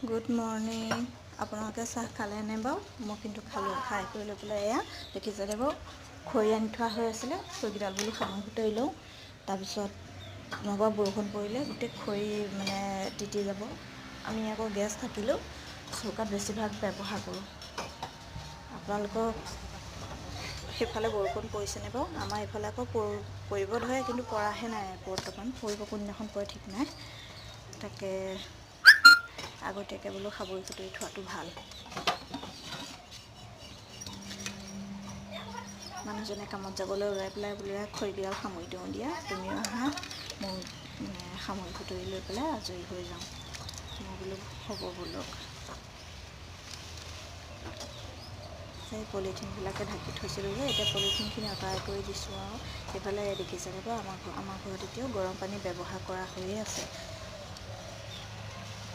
Good morning. আপোনালোকে চাহ খালেনে বাৰু? মই কিন্তু খালোঁ। খাই কৰি লৈ পেলাই এয়া দেখিছেনে বাৰু, খৰি আনি থোৱা হৈ আছিলে, খৰিকেইডাল বোলো সামৰি বুটলি লওঁ। তাৰপিছত নগা বৰষুণ পৰিলে গোটেই খৰি মানে তিতি যাব। আমি আকৌ গেছ থাকিলেও চৌকাত বেছিভাগ ব্যৱহাৰ কৰোঁ। আপোনালোকৰ সেইফালে বৰষুণ পৰিছেনে বাৰু? আমাৰ এইফালে আকৌ পৰিব ধৰে, কিন্তু পৰাহে নাই বৰ্তমান। পৰিব কোনদিনাখন পৰে ঠিক নাই। তাকে আগতীয়াকৈ বোলো সামৰি সুতৰি থোৱাটো ভাল। মানুহজনে কামত যাবলৈ ওলাই পেলাই বোলে খৰিকেইডাল সামৰি দিওঁ দিয়া, তুমিও আহা, মোৰ সামৰি সুতৰি লৈ পেলাই আজৰি হৈ যাওঁ। মই বোলো হ'ব বোলক। সেই পলিথিনবিলাকে ঢাকি থৈছিলোঁ যে, এতিয়া পলিথিনখিনি আঁতৰাই কৰি দিছোঁ আৰু। সেইফালে দেখিছেনে বাৰু, আমাৰ ঘৰত এতিয়াও গৰম পানী ব্যৱহাৰ কৰা হৈয়ে আছে।